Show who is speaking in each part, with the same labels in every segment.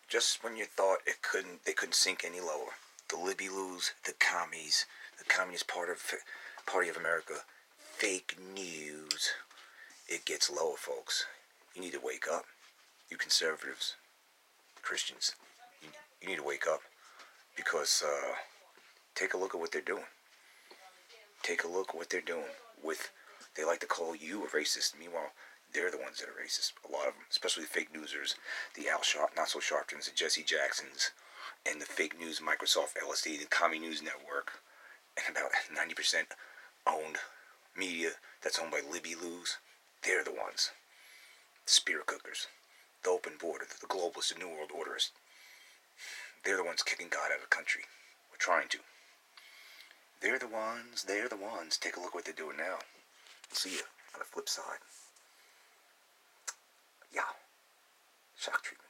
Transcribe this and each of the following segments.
Speaker 1: just when you thought they couldn't sink any lower. The Libby-loos, the commies, the Communist Party of America, fake news. It gets lower, folks. You need to wake up. You conservatives, Christians, you need to wake up, because take a look at what they're doing. Take a look at what they're doing with. They like to call you a racist. Meanwhile, they're the ones that are racist. A lot of them, especially the fake newsers, the Al Sharp, not so Sharptons, the Jesse Jacksons, and the fake news Microsoft LSD, the Commie News Network, and about 90% owned media that's owned by Libby-loos. They're the ones. The spirit cookers, the open border, the globalists, the New World Orderists. They're the ones kicking God out of the country. We're trying to. They're the ones. Take a look what they're doing now. See you on the flip side. Yeah. Shock treatment.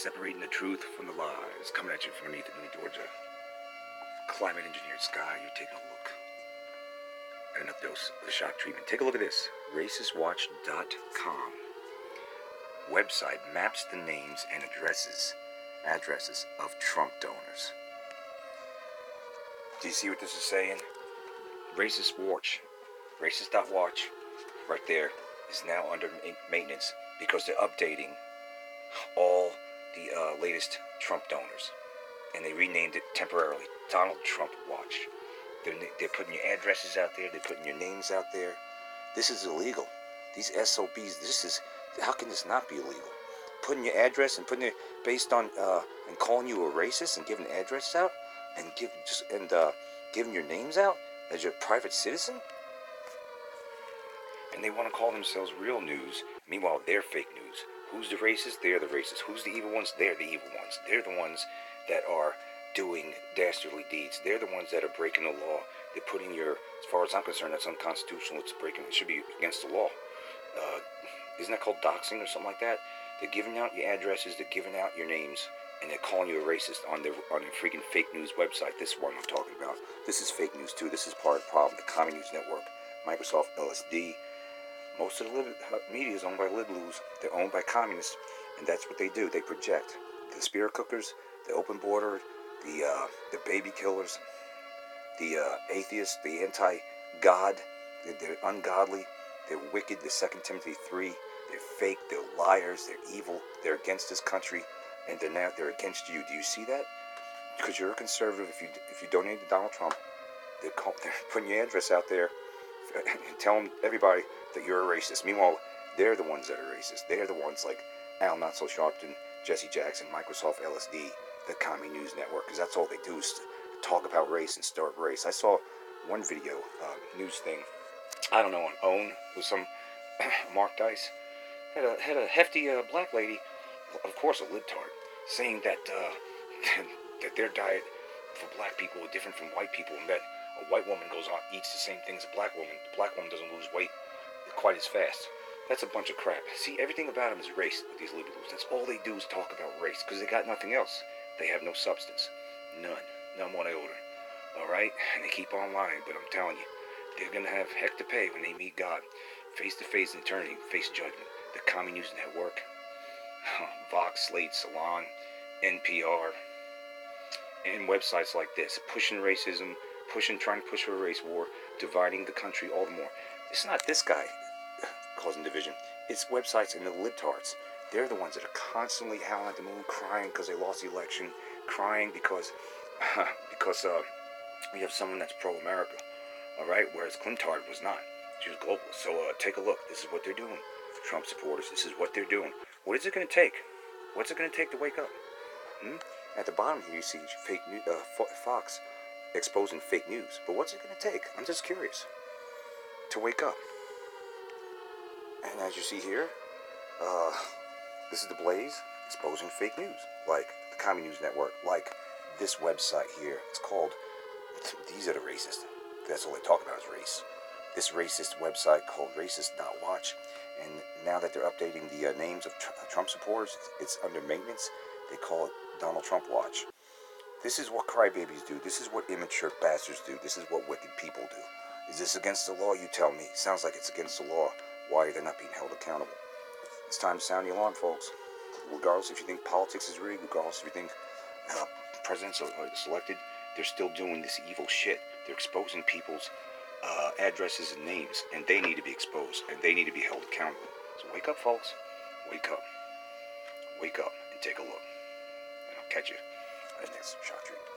Speaker 1: Separating the truth from the lies. Coming at you from underneath New Georgia. Climate engineered sky. You're taking a look at enough dose of the shock treatment. Take a look at this. RacistWatch.com website maps the names and addresses of Trump donors. Do you see what this is saying? Racist Watch, Racist.watch, right there, is now under maintenance because they're updating all the latest Trump donors, and they renamed it temporarily Donald Trump Watch. They're putting your addresses out there. They're putting your names out there. This is illegal. These SOBs. How can this not be illegal? Putting your address and putting it based on and calling you a racist and giving addresses out and giving your names out as your private citizen. And they want to call themselves real news. Meanwhile, they're fake news. Who's the racist? They're the racist. Who's the evil ones? They're the evil ones. They're the ones that are doing dastardly deeds. They're the ones that are breaking the law. They're putting as far as I'm concerned, that's unconstitutional. It should be against the law. Isn't that called doxing or something like that? They're giving out your addresses. They're giving out your names, and they're calling you a racist on their freaking fake news website. This is what I'm talking about. This is fake news too. This is part of the problem. The Commie News Network, Microsoft LSD. Most of the media is owned by Libby-loos. They're owned by communists, and that's what they do. They project. The spirit cookers, the open border, the baby killers, the atheists, the anti-God. They're ungodly. They're wicked. The 2 Timothy 3. They're fake. They're liars. They're evil. They're against this country, and they're against you. Do you see that? Because you're a conservative. If you donate to Donald Trump, they're putting your address out there and telling everybody that you're a racist. Meanwhile, they're the ones that are racist. They're the ones like Al Not So Sharpton, Jesse Jackson, Microsoft LSD, the Commie News Network, because that's all they do is talk about race and start race. I saw one video, news thing, I don't know, on OWN, with some Mark Dice, had a hefty black lady, of course a libtard, saying that that their diet for black people are different from white people, and that a white woman goes on, eats the same things as a black woman. The black woman doesn't lose weight quite as fast. That's a bunch of crap. See, everything about them is race with these Libby-loos. That's all they do is talk about race, because they got nothing else. They have no substance. None one iota. Alright? And they keep on lying, but I'm telling you, they're going to have heck to pay when they meet God. Face to face in eternity, face judgment. The Commie News Network, Vox, Slate, Salon, NPR, and websites like this, pushing racism, trying to push for a race war, dividing the country all the more. It's not this guy causing division. It's websites and the libtards. They're the ones that are constantly howling at the moon, crying because they lost the election, crying because Because we have someone that's pro-America, all right, whereas Clintard was not. She was globalist. So take a look. This is what they're doing. Trump supporters, this is what they're doing. What is it going to take? What's it going to take to wake up? At the bottom here, you see fake news, Fox exposing fake news. But what's it going to take? I'm just curious. To wake up. And as you see here, this is the Blaze exposing fake news. Like the Commie News Network. Like this website here. It's called, these are the racist. That's all they talk about is race. This racist website called racist.watch. And now that they're updating the names of Trump supporters, it's under maintenance. They call it Donald Trump Watch. This is what crybabies do. This is what immature bastards do. This is what wicked people do. Is this against the law? You tell me. Sounds like it's against the law. Why are they not being held accountable? It's time to sound the alarm, folks. Regardless if you think politics is rigged, regardless if you think presidents are selected, they're still doing this evil shit. They're exposing people's addresses and names, and they need to be exposed, and they need to be held accountable. So wake up, folks. Wake up. Wake up and take a look. And I'll catch you on the next shock treatment.